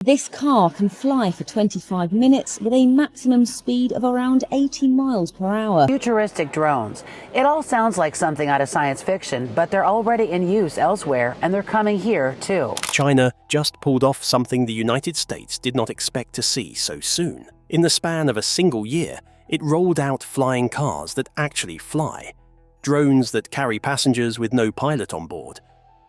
This car can fly for 25 minutes with a maximum speed of around 80 miles per hour. Futuristic drones. It all sounds like something out of science fiction, but they're already in use elsewhere, and they're coming here too. China just pulled off something the United States did not expect to see so soon. In the span of a single year, it rolled out flying cars that actually fly, drones that carry passengers with no pilot on board,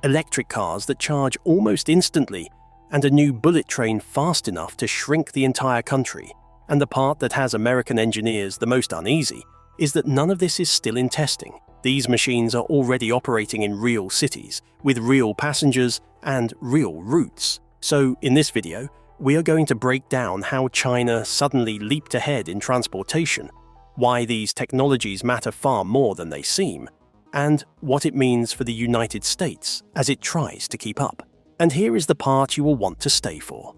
electric cars that charge almost instantly, and a new bullet train fast enough to shrink the entire country. And the part that has American engineers the most uneasy is that none of this is still in testing. These machines are already operating in real cities, with real passengers and real routes. So in this video, we are going to break down how China suddenly leaped ahead in transportation, why these technologies matter far more than they seem, and what it means for the United States as it tries to keep up. And here is the part you will want to stay for.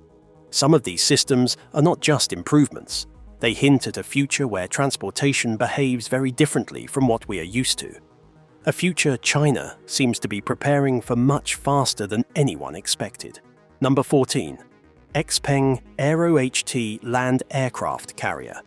Some of these systems are not just improvements. They hint at a future where transportation behaves very differently from what we are used to. A future China seems to be preparing for much faster than anyone expected. Number 14. Xpeng AeroHT land aircraft carrier.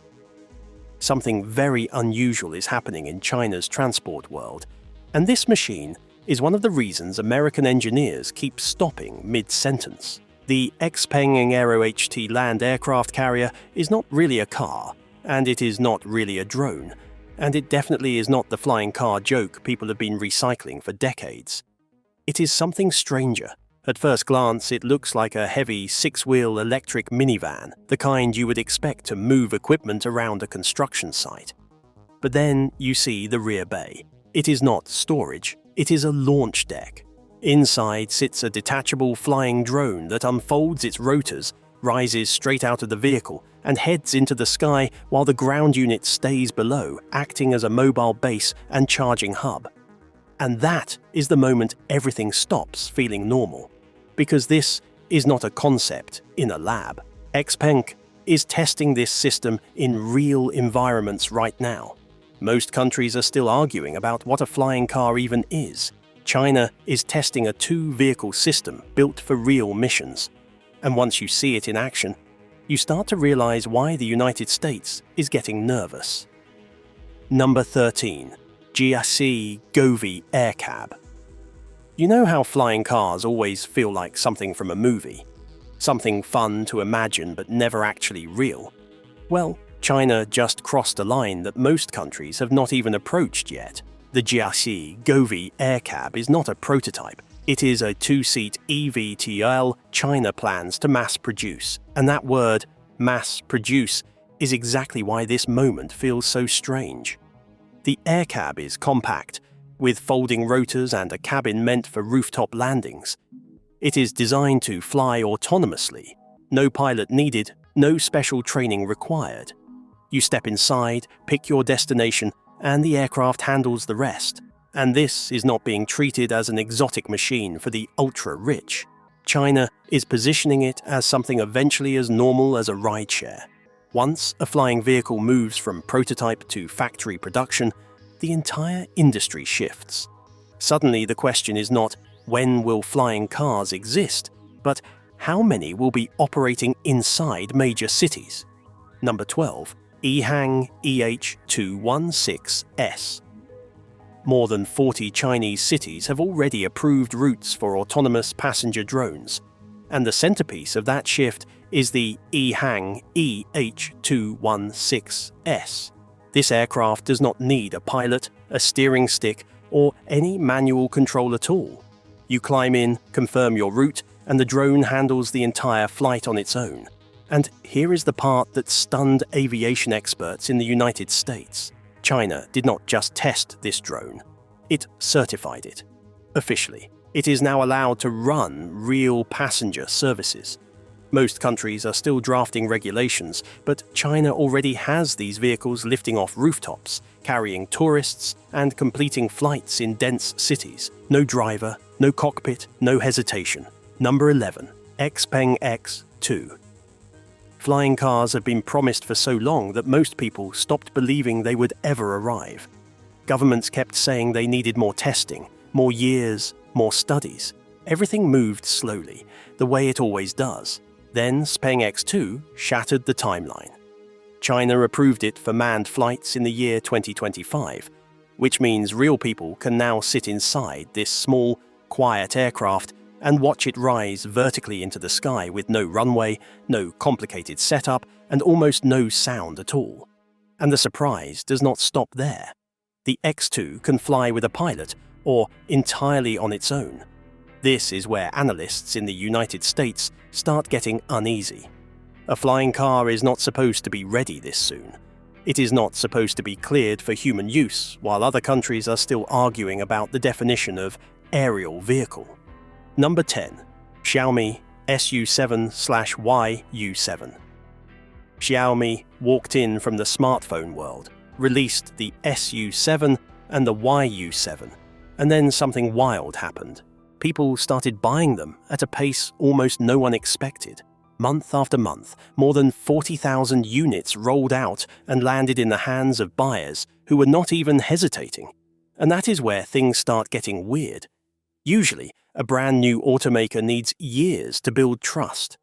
Something very unusual is happening in China's transport world, and this machine is one of the reasons American engineers keep stopping mid-sentence. The Xpeng AeroHT land aircraft carrier is not really a car, and it is not really a drone, and it definitely is not the flying car joke people have been recycling for decades. It is something stranger. At first glance, it looks like a heavy six-wheel electric minivan, the kind you would expect to move equipment around a construction site. But then you see the rear bay. It is not storage. It is a launch deck. Inside sits a detachable flying drone that unfolds its rotors, rises straight out of the vehicle, and heads into the sky while the ground unit stays below, acting as a mobile base and charging hub. And that is the moment everything stops feeling normal. Because this is not a concept in a lab. Xpeng is testing this system in real environments right now. Most countries are still arguing about what a flying car even is. China is testing a two-vehicle system built for real missions. And once you see it in action, you start to realize why the United States is getting nervous. Number 13. GAC GOVI Air Cab. You know how flying cars always feel like something from a movie? Something fun to imagine but never actually real? Well, China just crossed a line that most countries have not even approached yet. The GAC GOVI Air Cab is not a prototype. It is a two-seat eVTOL China plans to mass produce. And that word, mass produce, is exactly why this moment feels so strange. The air cab is compact, with folding rotors and a cabin meant for rooftop landings. It is designed to fly autonomously. No pilot needed, no special training required. You step inside, pick your destination, and the aircraft handles the rest. And this is not being treated as an exotic machine for the ultra-rich. China is positioning it as something eventually as normal as a rideshare. Once a flying vehicle moves from prototype to factory production, the entire industry shifts. Suddenly the question is not, when will flying cars exist, but how many will be operating inside major cities? Number 12. Xpeng EH216S. More than 40 Chinese cities have already approved routes for autonomous passenger drones, and the centerpiece of that shift is the Xpeng EH216S. This aircraft does not need a pilot, a steering stick, or any manual control at all. You climb in, confirm your route, and the drone handles the entire flight on its own. And here is the part that stunned aviation experts in the United States. China did not just test this drone, it certified it. Officially, it is now allowed to run real passenger services. Most countries are still drafting regulations, but China already has these vehicles lifting off rooftops, carrying tourists, and completing flights in dense cities. No driver, no cockpit, no hesitation. Number 11. Xpeng X2. Flying cars have been promised for so long that most people stopped believing they would ever arrive. Governments kept saying they needed more testing, more years, more studies. Everything moved slowly, the way it always does. Then Xpeng X2 shattered the timeline. China approved it for manned flights in the year 2025, which means real people can now sit inside this small, quiet aircraft and watch it rise vertically into the sky with no runway, no complicated setup, and almost no sound at all. And the surprise does not stop there. The X2 can fly with a pilot or entirely on its own. This is where analysts in the United States start getting uneasy. A flying car is not supposed to be ready this soon. It is not supposed to be cleared for human use, while other countries are still arguing about the definition of aerial vehicle. Number 10. Xiaomi SU7/YU7. Xiaomi walked in from the smartphone world, released the SU7 and the YU7, and then something wild happened. People started buying them at a pace almost no one expected. Month after month, more than 40,000 units rolled out and landed in the hands of buyers who were not even hesitating. And that is where things start getting weird. Usually, a brand new automaker needs years to build trust,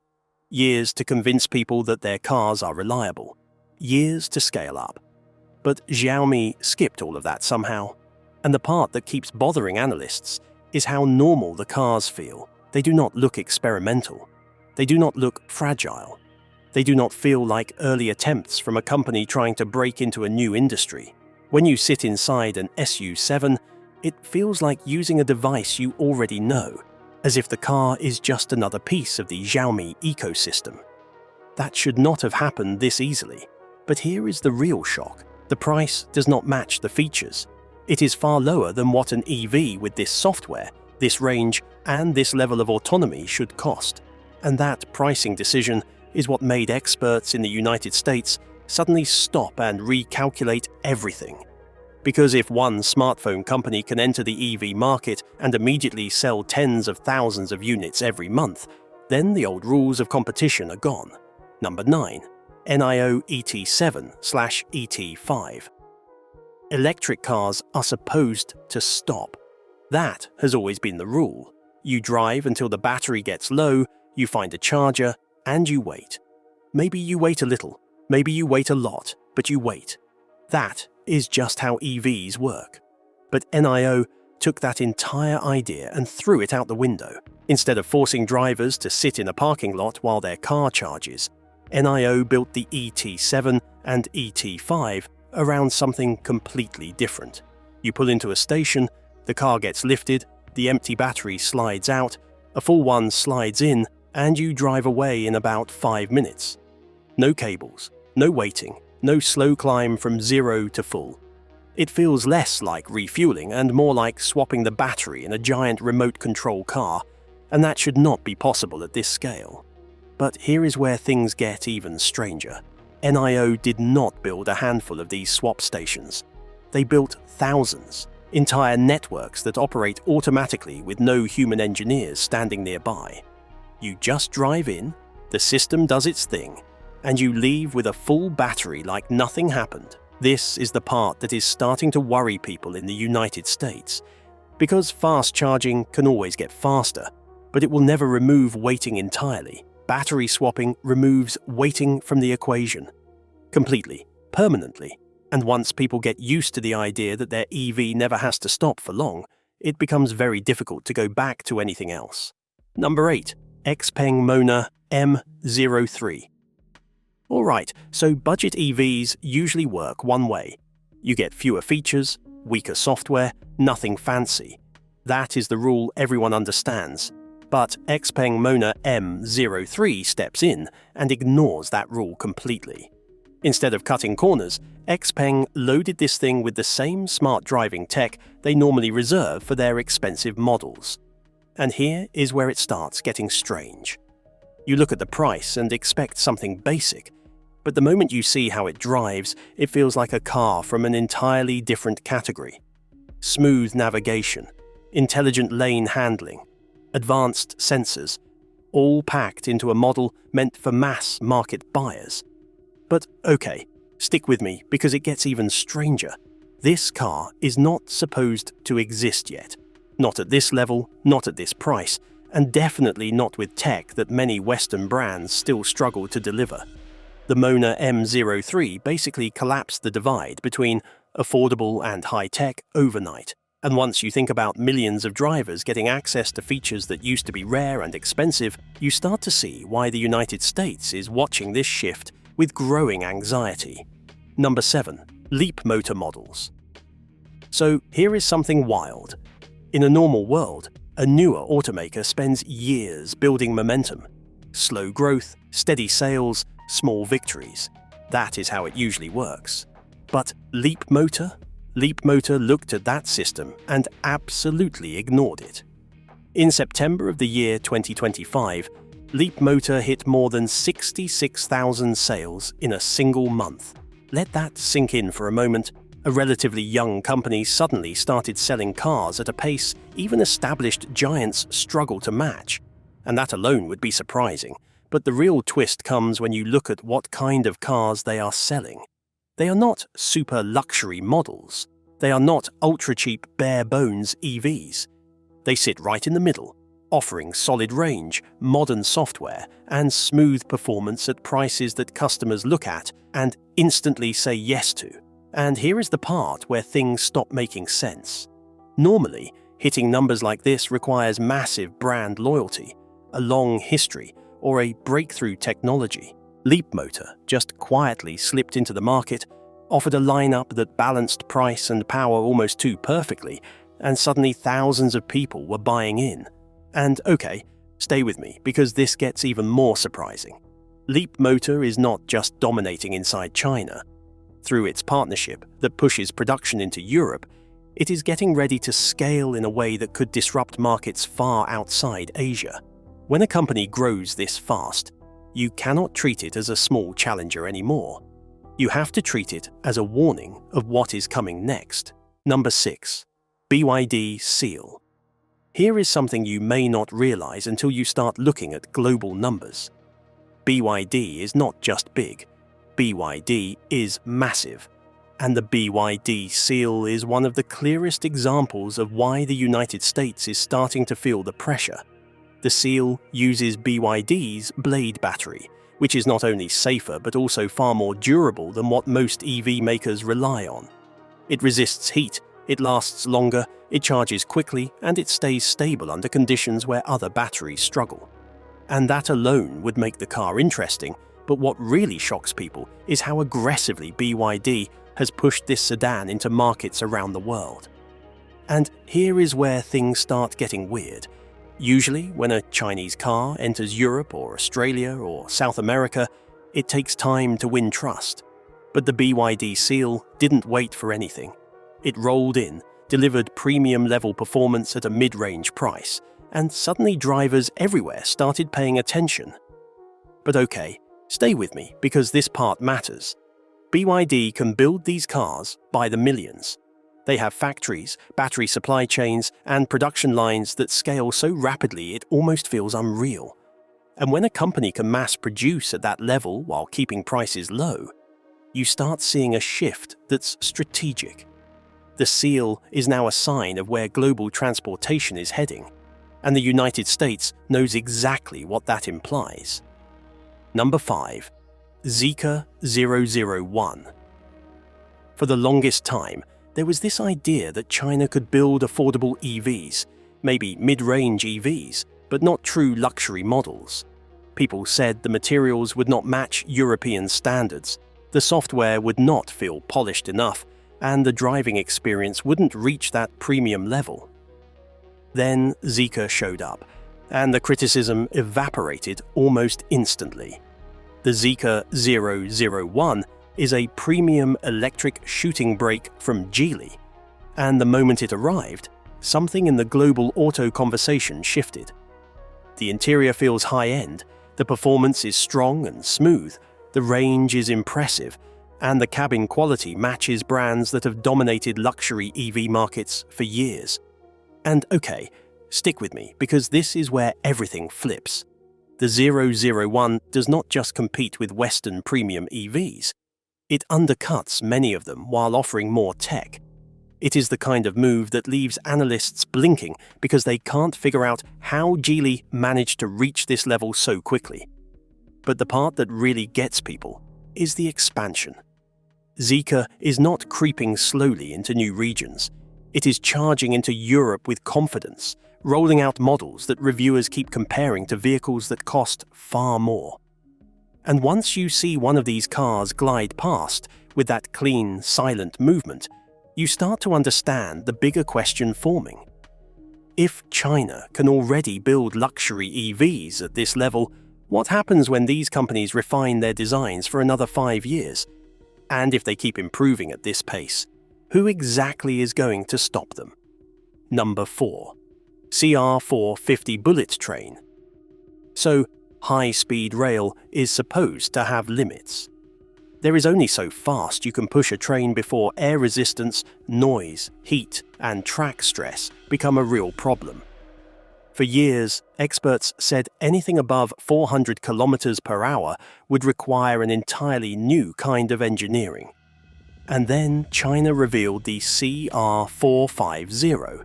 years to convince people that their cars are reliable, years to scale up. But Xiaomi skipped all of that somehow. And the part that keeps bothering analysts is how normal the cars feel. They do not look experimental. They do not look fragile. They do not feel like early attempts from a company trying to break into a new industry. When you sit inside an SU7, it feels like using a device you already know, as if the car is just another piece of the Xiaomi ecosystem. That should not have happened this easily. But here is the real shock. The price does not match the features. It is far lower than what an EV with this software, this range, and this level of autonomy should cost. And that pricing decision is what made experts in the United States suddenly stop and recalculate everything. Because if one smartphone company can enter the EV market and immediately sell tens of thousands of units every month, then the old rules of competition are gone. Number 9. NIO ET7/ET5. Electric cars are supposed to stop. That has always been the rule. You drive until the battery gets low, you find a charger, and you wait. Maybe you wait a little, maybe you wait a lot, but you wait. That is just how EVs work. But NIO took that entire idea and threw it out the window. Instead of forcing drivers to sit in a parking lot while their car charges, NIO built the ET7 and ET5 around something completely different. You pull into a station, the car gets lifted, the empty battery slides out, a full one slides in, and you drive away in about 5 minutes. No cables, no waiting, no slow climb from 0 to full. It feels less like refueling and more like swapping the battery in a giant remote control car, and that should not be possible at this scale. But here is where things get even stranger. NIO did not build a handful of these swap stations. They built thousands, entire networks that operate automatically with no human engineers standing nearby. You just drive in, the system does its thing, and you leave with a full battery like nothing happened. This is the part that is starting to worry people in the United States. Because fast charging can always get faster, but it will never remove waiting entirely. Battery swapping removes waiting from the equation. Completely, permanently. And once people get used to the idea that their EV never has to stop for long, it becomes very difficult to go back to anything else. Number 8. Xpeng Mona M03. Alright, so budget EVs usually work one way. You get fewer features, weaker software, nothing fancy. That is the rule everyone understands. But Xpeng Mona M03 steps in and ignores that rule completely. Instead of cutting corners, Xpeng loaded this thing with the same smart driving tech they normally reserve for their expensive models. And here is where it starts getting strange. You look at the price and expect something basic, but the moment you see how it drives, it feels like a car from an entirely different category. Smooth navigation, intelligent lane handling, advanced sensors, all packed into a model meant for mass market buyers. But okay, stick with me because it gets even stranger. This car is not supposed to exist yet. Not at this level, not at this price, and definitely not with tech that many Western brands still struggle to deliver. The Mona M03 basically collapsed the divide between affordable and high-tech overnight. And once you think about millions of drivers getting access to features that used to be rare and expensive, you start to see why the United States is watching this shift with growing anxiety. Number 7. Leap motor models. So here is something wild. In a normal world, a newer automaker spends years building momentum. Slow growth, steady sales, small victories. That is how it usually works. But Leap Motor looked at that system and absolutely ignored it. In September of the year 2025, Leap Motor hit more than 66,000 sales in a single month. Let that sink in for a moment. A relatively young company suddenly started selling cars at a pace even established giants struggle to match. And that alone would be surprising. But the real twist comes when you look at what kind of cars they are selling. They are not super luxury models. They are not ultra-cheap bare-bones EVs. They sit right in the middle, offering solid range, modern software, and smooth performance at prices that customers look at and instantly say yes to. And here is the part where things stop making sense. Normally, hitting numbers like this requires massive brand loyalty, a long history, or a breakthrough technology. Leap Motor just quietly slipped into the market, offered a lineup that balanced price and power almost too perfectly, and suddenly thousands of people were buying in. And okay, stay with me because this gets even more surprising. Leap Motor is not just dominating inside China. Through its partnership that pushes production into Europe, it is getting ready to scale in a way that could disrupt markets far outside Asia. When a company grows this fast, you cannot treat it as a small challenger anymore. You have to treat it as a warning of what is coming next. Number 6. BYD Seal. Here is something you may not realize until you start looking at global numbers. BYD is not just big. BYD is massive. And the BYD Seal is one of the clearest examples of why the United States is starting to feel the pressure. The Seal uses BYD's blade battery, which is not only safer but also far more durable than what most EV makers rely on. It resists heat, it lasts longer, it charges quickly, and it stays stable under conditions where other batteries struggle. And that alone would make the car interesting, but what really shocks people is how aggressively BYD has pushed this sedan into markets around the world. And here is where things start getting weird. Usually, when a Chinese car enters Europe or Australia or South America, it takes time to win trust. But the BYD Seal didn't wait for anything. It rolled in, delivered premium-level performance at a mid-range price, and suddenly drivers everywhere started paying attention. But okay, stay with me because this part matters. BYD can build these cars by the millions. They have factories, battery supply chains, and production lines that scale so rapidly it almost feels unreal. And when a company can mass produce at that level while keeping prices low, you start seeing a shift that's strategic. The Seal is now a sign of where global transportation is heading, and the United States knows exactly what that implies. Number 5. Zeekr 001. For the longest time, there was this idea that China could build affordable EVs, maybe mid-range EVs, but not true luxury models. People said the materials would not match European standards, the software would not feel polished enough, and the driving experience wouldn't reach that premium level. Then Zeekr showed up, and the criticism evaporated almost instantly. The Zeekr 001 is a premium electric shooting brake from Geely, and the moment it arrived, something in the global auto conversation shifted. The interior feels high-end, the performance is strong and smooth, the range is impressive, and the cabin quality matches brands that have dominated luxury EV markets for years. And okay, stick with me because this is where everything flips. The 001 does not just compete with Western premium EVs. It undercuts many of them while offering more tech. It is the kind of move that leaves analysts blinking because they can't figure out how Geely managed to reach this level so quickly. But the part that really gets people is the expansion. Zeekr is not creeping slowly into new regions. It is charging into Europe with confidence, rolling out models that reviewers keep comparing to vehicles that cost far more. And once you see one of these cars glide past with that clean, silent movement, you start to understand the bigger question forming. If China can already build luxury EVs at this level, what happens when these companies refine their designs for another 5 years? And if they keep improving at this pace, who exactly is going to stop them? Number 4. CR450 bullet train. So, high-speed rail is supposed to have limits. There is only so fast you can push a train before air resistance, noise, heat, and track stress become a real problem. For years, experts said anything above 400 kilometers per hour would require an entirely new kind of engineering. And then China revealed the CR450.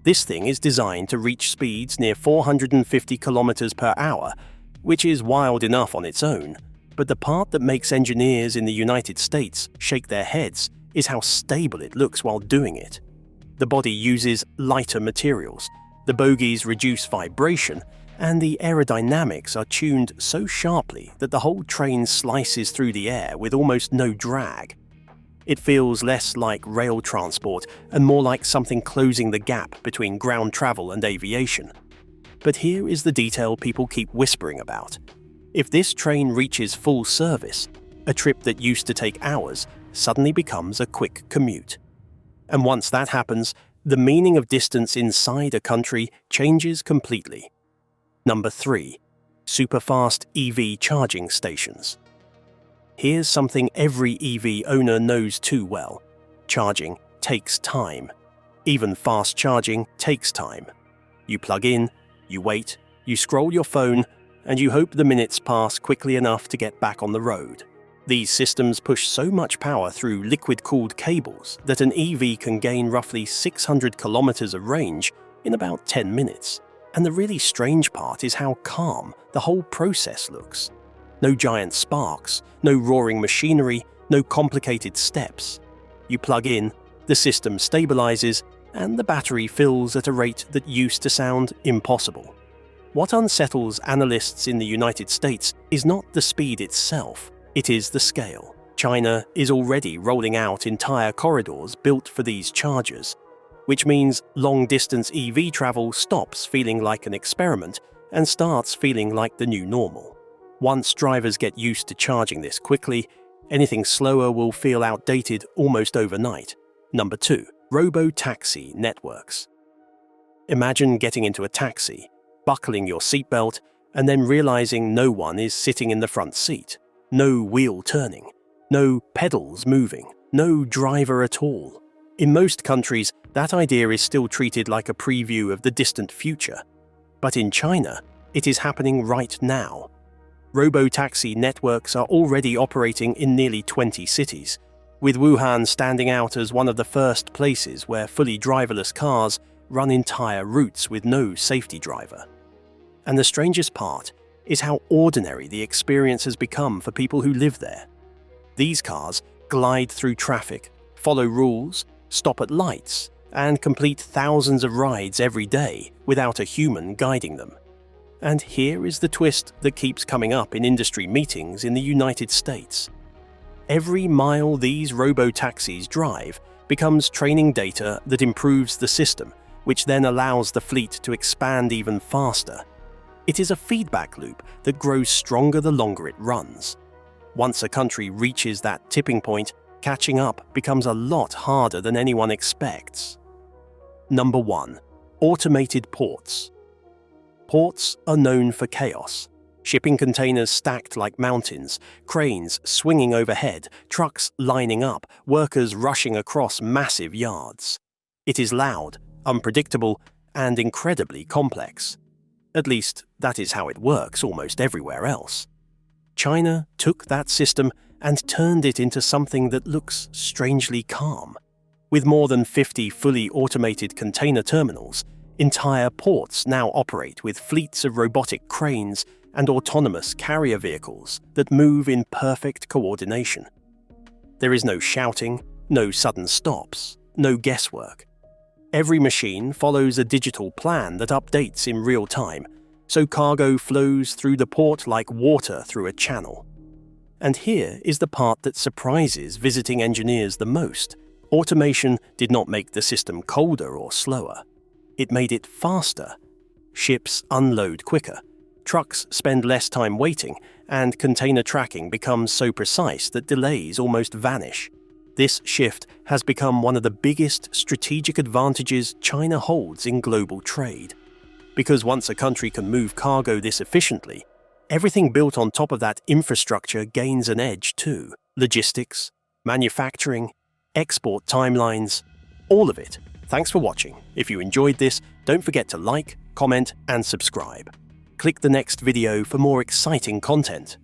This thing is designed to reach speeds near 450 kilometers per hour, which is wild enough on its own. But the part that makes engineers in the United States shake their heads is how stable it looks while doing it. The body uses lighter materials, the bogies reduce vibration, and the aerodynamics are tuned so sharply that the whole train slices through the air with almost no drag. It feels less like rail transport and more like something closing the gap between ground travel and aviation. But here is the detail people keep whispering about. If this train reaches full service, a trip that used to take hours suddenly becomes a quick commute. And once that happens, the meaning of distance inside a country changes completely. Number 3. Superfast EV charging stations. Here's something every EV owner knows too well. Charging takes time. Even fast charging takes time. You plug in, you wait, you scroll your phone, and you hope the minutes pass quickly enough to get back on the road. These systems push so much power through liquid-cooled cables that an EV can gain roughly 600 kilometers of range in about 10 minutes. And the really strange part is how calm the whole process looks. No giant sparks, no roaring machinery, no complicated steps. You plug in, the system stabilizes, and the battery fills at a rate that used to sound impossible. What unsettles analysts in the United States is not the speed itself, it is the scale. China is already rolling out entire corridors built for these chargers, which means long-distance EV travel stops feeling like an experiment and starts feeling like the new normal. Once drivers get used to charging this quickly, anything slower will feel outdated almost overnight. Number 2. Robotaxi networks. Imagine getting into a taxi, buckling your seatbelt, and then realizing no one is sitting in the front seat. No wheel turning, no pedals moving, no driver at all. In most countries, that idea is still treated like a preview of the distant future. But in China, it is happening right now. Robotaxi networks are already operating in nearly 20 cities, with Wuhan standing out as one of the first places where fully driverless cars run entire routes with no safety driver. And the strangest part is how ordinary the experience has become for people who live there. These cars glide through traffic, follow rules, stop at lights, and complete thousands of rides every day without a human guiding them. And here is the twist that keeps coming up in industry meetings in the United States. Every mile these robo-taxis drive becomes training data that improves the system, which then allows the fleet to expand even faster. It is a feedback loop that grows stronger the longer it runs. Once a country reaches that tipping point, catching up becomes a lot harder than anyone expects. Number 1. Automated ports. Ports are known for chaos. Shipping containers stacked like mountains, cranes swinging overhead, trucks lining up, workers rushing across massive yards. It is loud, unpredictable, and incredibly complex. At least, that is how it works almost everywhere else. China took that system and turned it into something that looks strangely calm. With more than 50 fully automated container terminals, entire ports now operate with fleets of robotic cranes and autonomous carrier vehicles that move in perfect coordination. There is no shouting, no sudden stops, no guesswork. Every machine follows a digital plan that updates in real time, so cargo flows through the port like water through a channel. And here is the part that surprises visiting engineers the most. Automation did not make the system colder or slower. It made it faster. Ships unload quicker, trucks spend less time waiting, and container tracking becomes so precise that delays almost vanish. This shift has become one of the biggest strategic advantages China holds in global trade. Because once a country can move cargo this efficiently, everything built on top of that infrastructure gains an edge too. Logistics, manufacturing, export timelines, all of it. Thanks for watching. If you enjoyed this, don't forget to like, comment, and subscribe. Click the next video for more exciting content.